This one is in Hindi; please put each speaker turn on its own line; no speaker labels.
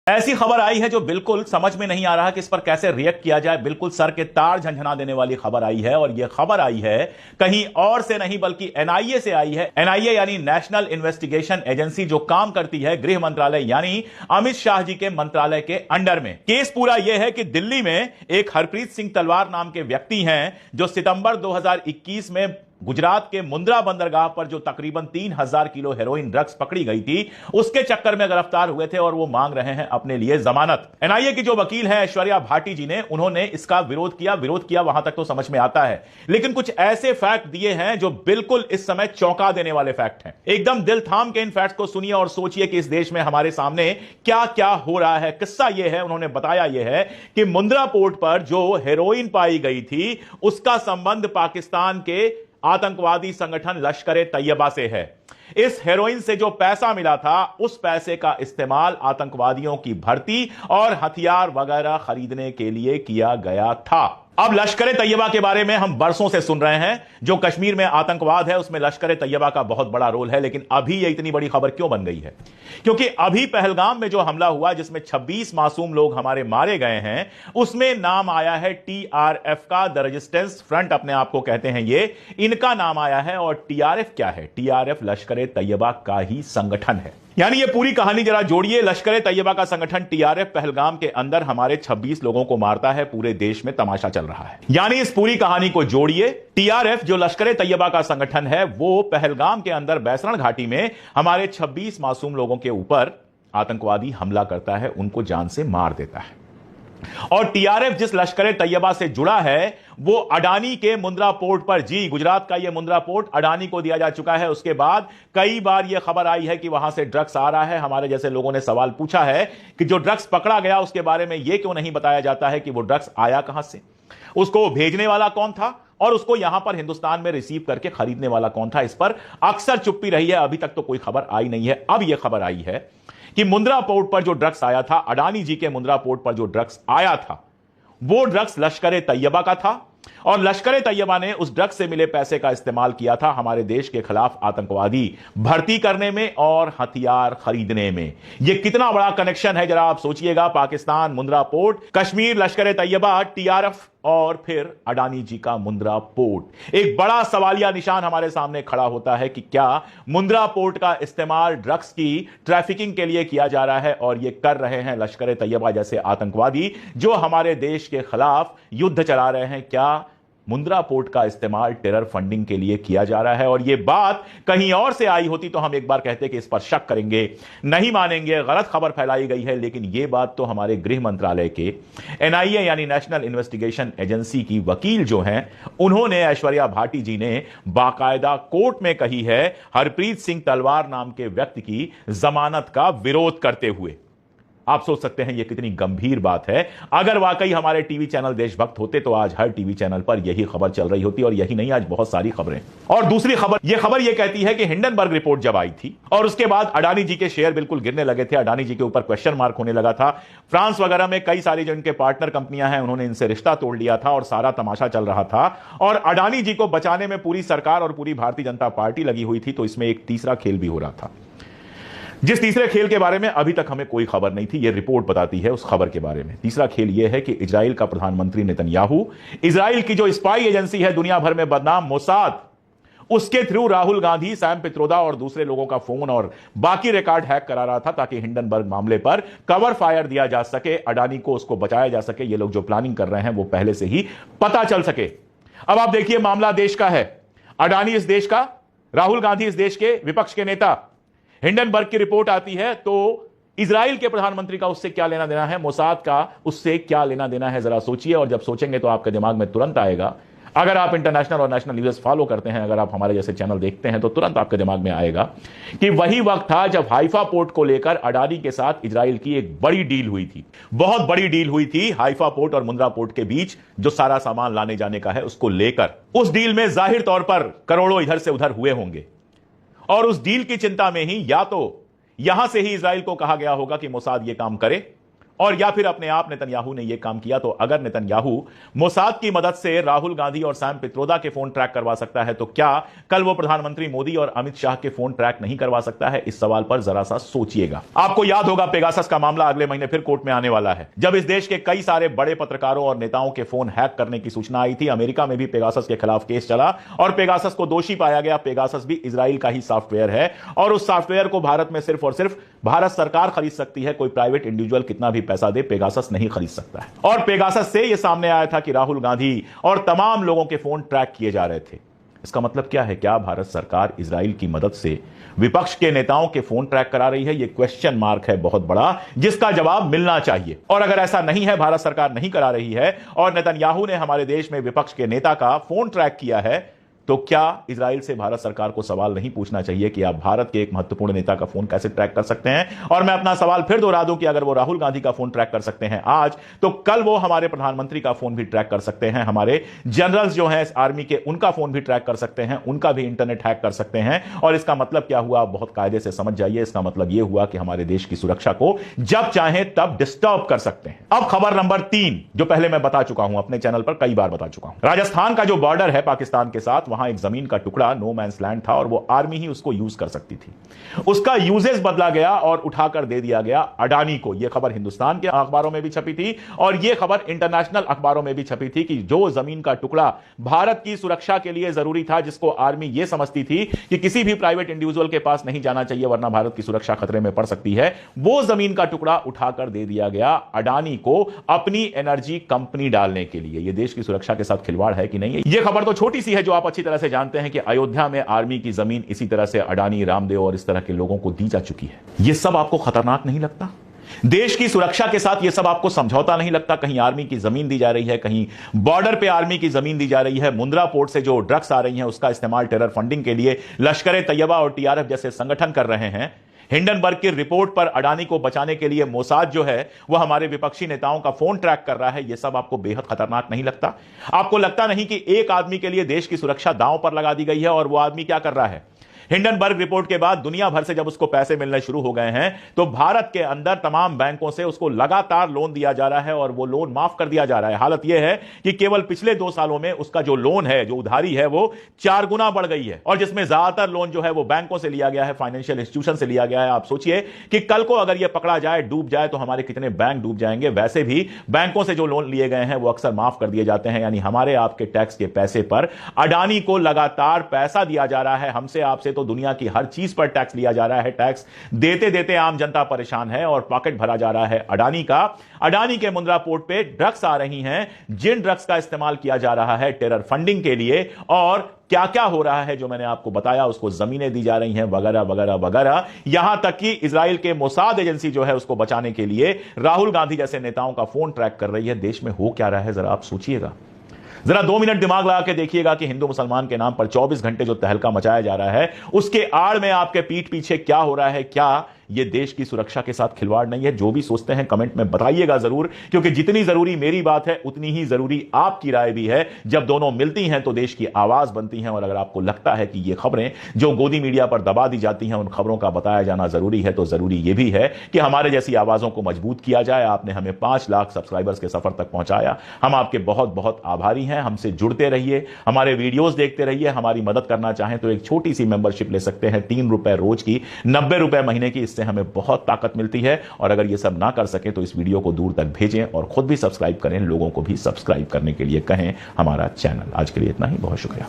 ऐसी खबर आई है जो बिल्कुल समझ में नहीं आ रहा कि इस पर कैसे रिएक्ट किया जाए। बिल्कुल सर के तार झंझना देने वाली खबर आई है और यह खबर आई है कहीं और से नहीं बल्कि एनआईए से आई है। एनआईए यानी नेशनल इन्वेस्टिगेशन एजेंसी, जो काम करती है गृह मंत्रालय यानी अमित शाह जी के मंत्रालय के अंडर में। केस पूरा यह है कि दिल्ली में एक हरप्रीत सिंह तलवार नाम के व्यक्ति हैं जो सितंबर 2021 में गुजरात के मुंद्रा बंदरगाह पर जो तकरीबन 3000 किलो हेरोइन ड्रग्स पकड़ी गई थी, उसके चक्कर में गिरफ्तार हुए थे और वो मांग रहे हैं अपने लिए जमानत। एनआईए की जो वकील है ऐश्वर्या भाटी जी ने, उन्होंने इसका विरोध किया वहां तक तो समझ में आता है, लेकिन कुछ ऐसे फैक्ट दिए हैं जो बिल्कुल इस समय चौंका देने वाले फैक्ट हैं। एकदम दिल थाम के इन फैक्ट्स को सुनिए और सोचिए कि इस देश में हमारे सामने क्या क्या हो रहा है। किस्सा यह है, उन्होंने बताया यह है कि मुंद्रा पोर्ट पर जो हेरोइन पाई गई थी उसका संबंध पाकिस्तान के आतंकवादी संगठन लश्कर ए तैयबा से है। इस हेरोइन से जो पैसा मिला था, उस पैसे का इस्तेमाल आतंकवादियों की भर्ती और हथियार वगैरह खरीदने के लिए किया गया था। अब लश्कर ए तैयबा के बारे में हम बरसों से सुन रहे हैं। जो कश्मीर में आतंकवाद है उसमें लश्कर ए तैयबा का बहुत बड़ा रोल है, लेकिन अभी यह इतनी बड़ी खबर क्यों बन गई है? क्योंकि अभी पहलगाम में जो हमला हुआ जिसमें 26 मासूम लोग हमारे मारे गए हैं, उसमें नाम आया है टीआरएफ का। द रेजिस्टेंस फ्रंट अपने आप को कहते हैं, ये इनका नाम आया है। और टीआरएफ क्या है? टीआरएफ लश्कर ए तैयबा का ही संगठन है। यानी ये पूरी कहानी जरा जोड़िए। लश्कर ए तैयबा का संगठन टीआरएफ पहलगाम के अंदर हमारे 26 लोगों को मारता है, पूरे देश में तमाशा चल रहा है। यानी इस पूरी कहानी को जोड़िए। टीआरएफ जो लश्कर ए तैयबा का संगठन है, वो पहलगाम के अंदर बैसरण घाटी में हमारे 26 मासूम लोगों के ऊपर आतंकवादी हमला करता है, उनको जान से मार देता है। और टीआरएफ जिस लश्कर ए तैयबा से जुड़ा है वो अडानी के मुंद्रा पोर्ट पर, जी गुजरात का ये मुंद्रा पोर्ट अडानी को दिया जा चुका है। उसके बाद कई बार यह खबर आई है कि वहां से ड्रग्स आ रहा है। हमारे जैसे लोगों ने सवाल पूछा है कि जो ड्रग्स पकड़ा गया उसके बारे में यह क्यों नहीं बताया जाता है कि वो ड्रग्स आया कहां से, उसको भेजने वाला कौन था और उसको यहां पर हिंदुस्तान में रिसीव करके खरीदने वाला कौन था। इस पर अक्सर चुप्पी रही है, अभी तक तो कोई खबर आई नहीं है। अब यह खबर आई है कि मुंद्रा पोर्ट पर जो ड्रग्स आया था, अडानी जी के मुंद्रा पोर्ट पर जो ड्रग्स आया था, वो ड्रग्स लश्कर ए तैयबा का था और लश्कर ए तैयबा ने उस ड्रग्स से मिले पैसे का इस्तेमाल किया था हमारे देश के खिलाफ आतंकवादी भर्ती करने में और हथियार खरीदने में। यह कितना बड़ा कनेक्शन है जरा आप सोचिएगा। पाकिस्तान, मुंद्रा पोर्ट, कश्मीर, लश्कर ए तैयबा, टीआरएफ और फिर अडानी जी का मुंद्रा पोर्ट। एक बड़ा सवालिया निशान हमारे सामने खड़ा होता है कि क्या मुंद्रा पोर्ट का इस्तेमाल ड्रग्स की ट्रैफिकिंग के लिए किया जा रहा है और यह कर रहे हैं लश्कर ए तैयबा जैसे आतंकवादी जो हमारे देश के खिलाफ युद्ध चला रहे हैं। क्या मुंद्रा पोर्ट का इस्तेमाल टेरर फंडिंग के लिए किया जा रहा है? और यह बात कहीं और से आई होती तो हम एक बार कहते कि इस पर शक करेंगे, नहीं मानेंगे, गलत खबर फैलाई गई है। लेकिन यह बात तो हमारे गृह मंत्रालय के एनआईए यानी नेशनल इन्वेस्टिगेशन एजेंसी की वकील जो हैं, उन्होंने, ऐश्वर्या भाटी जी ने बाकायदा कोर्ट में कही है, हरप्रीत सिंह तलवार नाम के व्यक्ति की जमानत का विरोध करते हुए। आप सोच सकते हैं यह कितनी गंभीर बात है। अगर वाकई हमारे टीवी चैनल देशभक्त होते तो आज हर टीवी चैनल पर यही खबर चल रही होती, और यही नहीं आज बहुत सारी खबरें। और दूसरी खबर यह कहती है कि हिंडनबर्ग रिपोर्ट जब आई थी और उसके बाद अडानी जी के शेयर बिल्कुल गिरने लगे थे, अडानी जी के ऊपर क्वेश्चन मार्क होने लगा था। फ्रांस वगैरह में कई सारी जो इनके पार्टनर कंपनियां हैं उन्होंने इनसे रिश्ता तोड़ लिया था और सारा तमाशा चल रहा था। और अडानी जी को बचाने में पूरी सरकार और पूरी भारतीय जनता पार्टी लगी हुई थी। तो इसमें एक तीसरा खेल भी हो रहा था, जिस तीसरे खेल के बारे में अभी तक हमें कोई खबर नहीं थी। यह रिपोर्ट बताती है उस खबर के बारे में। तीसरा खेल यह है कि इजराइल का प्रधानमंत्री नेतन्याहू, इजराइल की जो स्पाई एजेंसी है दुनिया भर में बदनाम मोसाद, उसके थ्रू राहुल गांधी, सैम पित्रोदा और दूसरे लोगों का फोन और बाकी रिकॉर्ड हैक करा रहा था ताकि हिंडनबर्ग मामले पर कवर फायर दिया जा सके, अडानी को उसको बचाया जा सके। ये लोग जो प्लानिंग कर रहे हैं वो पहले से ही पता चल सके। अब आप देखिए, मामला देश का है, अडानी इस देश का, राहुल गांधी इस देश के विपक्ष के नेता। हिंडनबर्ग की रिपोर्ट आती है तो इजराइल के प्रधानमंत्री का उससे क्या लेना देना है, मोसाद का उससे क्या लेना देना है, जरा सोचिए। और जब सोचेंगे तो आपके दिमाग में तुरंत आएगा, अगर आप इंटरनेशनल और नेशनल न्यूज़ फॉलो करते हैं, अगर आप हमारे जैसे चैनल देखते हैं, तो तुरंत आपके दिमाग में आएगा कि वही वक्त था जब हाइफा पोर्ट को लेकर अडानी के साथ इजराइल की एक बड़ी डील हुई थी। बहुत बड़ी डील हुई थी हाइफा पोर्ट और मुंद्रा पोर्ट के बीच, जो सारा सामान लाने जाने का है उसको लेकर। उस डील में जाहिर तौर पर करोड़ों इधर से उधर हुए होंगे और उस डील की चिंता में ही या तो यहां से ही इजराइल को कहा गया होगा कि मोसाद ये काम करे और या फिर अपने आप नेतन्याहू ने यह काम किया। तो अगर नेतन्याहू मोसाद की मदद से राहुल गांधी और सैम पित्रोदा के फोन ट्रैक करवा सकता है, तो क्या कल वो प्रधानमंत्री मोदी और अमित शाह के फोन ट्रैक नहीं करवा सकता है? इस सवाल पर जरा सा सोचिएगा। आपको याद होगा पेगासस का मामला अगले महीने फिर कोर्ट में आने वाला है। जब इस देश के कई सारे बड़े पत्रकारों और नेताओं के फोन हैक करने की सूचना आई थी, अमेरिका में भी पेगासस के खिलाफ केस चला और पेगासस को दोषी पाया गया। पेगासस भी इजराइल का ही सॉफ्टवेयर है और उस सॉफ्टवेयर को भारत में सिर्फ और सिर्फ भारत सरकार खरीद सकती है। कोई प्राइवेट इंडिविजुअल कितना भी पैसा दे पेगासस नहीं खरीद सकता है। और पेगासस से यह सामने आया था कि राहुल गांधी और तमाम लोगों के फोन ट्रैक किए जा रहे थे। इसका मतलब क्या है? क्या भारत सरकार इजराइल की मदद से विपक्ष के नेताओं के फोन ट्रैक करा रही है? यह क्वेश्चन मार्क है बहुत बड़ा, जिसका जवाब मिलना चाहिए। और अगर ऐसा नहीं है, भारत सरकार नहीं करा रही है और नेतन्याहू ने हमारे देश में विपक्ष के नेता का फोन ट्रैक किया है, तो क्या इजराइल से भारत सरकार को सवाल नहीं पूछना चाहिए कि आप भारत के एक महत्वपूर्ण नेता का फोन कैसे ट्रैक कर सकते हैं? और मैं अपना सवाल फिर दोहरा दूं कि अगर वो राहुल गांधी का फोन ट्रैक कर सकते हैं आज, तो कल वो हमारे प्रधानमंत्री का फोन भी ट्रैक कर सकते हैं। हमारे जनरल्स जो हैं आर्मी के, उनका फोन भी ट्रैक कर सकते हैं, उनका भी इंटरनेट हैक कर सकते हैं। और इसका मतलब क्या हुआ? आप बहुत कायदे से समझ जाइए। इसका मतलब यह हुआ कि हमारे देश की सुरक्षा को जब चाहे तब डिस्टर्ब कर सकते हैं। अब खबर नंबर 3, जो पहले मैं बता चुका हूं, अपने चैनल पर कई बार बता चुका हूं। राजस्थान का जो बॉर्डर है पाकिस्तान के साथ, वहां एक जमीन का टुकड़ा नो मैंस लैंड था और वो आर्मी ही उसको यूज कर सकती थी। उसका यूजेस बदला गया और उठाकर दे दिया गया अडानी को। यह खबर हिंदुस्तान के अखबारों में भी छपी थी और यह खबर इंटरनेशनल अखबारों में भी छपी थी कि जो जमीन का टुकड़ा भारत की सुरक्षा के लिए जरूरी था, जिसको आर्मी यह समझती थी कि किसी भी प्राइवेट इंडिविजुअल के पास नहीं जाना चाहिए वरना भारत की सुरक्षा खतरे में पड़ सकती है, वो जमीन का टुकड़ा उठाकर दे दिया गया अडानी को अपनी एनर्जी कंपनी डालने के लिए। यह देश की सुरक्षा के साथ खिलवाड़ है कि नहीं? यह खबर तो छोटी सी है, जो आप अच्छी तरह से जानते हैं कि अयोध्या में आर्मी की जमीन इसी तरह से अडानी, रामदेव और इस तरह के लोगों को दी जा चुकी है। यह सब आपको खतरनाक नहीं लगता? देश की सुरक्षा के साथ यह सब आपको समझौता नहीं लगता? कहीं आर्मी की जमीन दी जा रही है, कहीं बॉर्डर पे आर्मी की जमीन दी जा रही है, मुंद्रा पोर्ट से जो ड्रग्स आ रही हैं उसका इस्तेमाल टेरर फंडिंग के लिए लश्कर-ए-तैयबा और टीआरएफ जैसे संगठन कर रहे हैं। हिंडनबर्ग की रिपोर्ट पर अडानी को बचाने के लिए मोसाद जो है वह हमारे विपक्षी नेताओं का फोन ट्रैक कर रहा है। यह सब आपको बेहद खतरनाक नहीं लगता? आपको लगता नहीं कि एक आदमी के लिए देश की सुरक्षा दांव पर लगा दी गई है? और वो आदमी क्या कर रहा है? हिंडनबर्ग रिपोर्ट के बाद दुनिया भर से जब उसको पैसे मिलने शुरू हो गए हैं, तो भारत के अंदर तमाम बैंकों से उसको लगातार लोन दिया जा रहा है और वो लोन माफ कर दिया जा रहा है। हालत यह है कि केवल पिछले 2 सालों में उसका जो लोन है, जो उधारी है, वो 4 गुना बढ़ गई है। और जिसमें ज्यादातर लोन जो है वो बैंकों से लिया गया है, फाइनेंशियल इंस्टीट्यूशन से लिया गया है। आप सोचिए कि कल को अगर यह पकड़ा जाए, डूब जाए, तो हमारे कितने बैंक डूब जाएंगे। वैसे भी बैंकों से जो लोन लिए गए हैं वो अक्सर माफ कर दिए जाते हैं। यानी हमारे आपके टैक्स के पैसे पर अडानी को लगातार पैसा दिया जा रहा है। हमसे आपसे तो दुनिया की हर चीज पर टैक्स लिया जा रहा है। टैक्स देते देते आम जनता परेशान है और पॉकेट भरा जा रहा है अडानी का। अडानी के मुंद्रा पोर्ट पे ड्रग्स आ रही हैं, जिन ड्रग्स का इस्तेमाल किया जा रहा है टेरर फंडिंग के लिए, और क्या क्या हो रहा है जो मैंने आपको बताया, उसको जमीनें दी जा रही हैं वगैरह वगैरह वगैरह। यहां तक कि इजराइल के मोसाद एजेंसी जो है उसको बचाने के लिए राहुल गांधी जैसे नेताओं का फोन ट्रैक कर रही है। देश में हो क्या रहा है जरा आप सोचिएगा। जरा 2 मिनट दिमाग लगा के देखिएगा कि हिंदू मुसलमान के नाम पर 24 घंटे जो तहलका मचाया जा रहा है, उसके आड़ में आपके पीठ पीछे क्या हो रहा है। क्या यह देश की सुरक्षा के साथ खिलवाड़ नहीं है? जो भी सोचते हैं कमेंट में बताइएगा जरूर, क्योंकि जितनी जरूरी मेरी बात है उतनी ही जरूरी आपकी राय भी है। जब दोनों मिलती हैं तो देश की आवाज बनती है। और अगर आपको लगता है कि ये खबरें जो गोदी मीडिया पर दबा दी जाती हैं, उन खबरों का बताया जाना जरूरी है, तो जरूरी यह भी है कि हमारे जैसी आवाजों को मजबूत किया जाए। आपने हमें 5 लाख सब्सक्राइबर्स के सफर तक पहुंचाया, हम आपके बहुत बहुत आभारी हैं। हमसे जुड़ते रहिए, हमारे वीडियोस देखते रहिए। हमारी मदद करना चाहें तो एक छोटी सी मेंबरशिप ले सकते हैं, 3 रुपए रोज की, 90 रुपए महीने की। इससे हमें बहुत ताकत मिलती है। और अगर ये सब ना कर सके तो इस वीडियो को दूर तक भेजें और खुद भी सब्सक्राइब करें, लोगों को भी सब्सक्राइब करने के लिए कहें हमारा चैनल। आज के लिए इतना ही, बहुत शुक्रिया।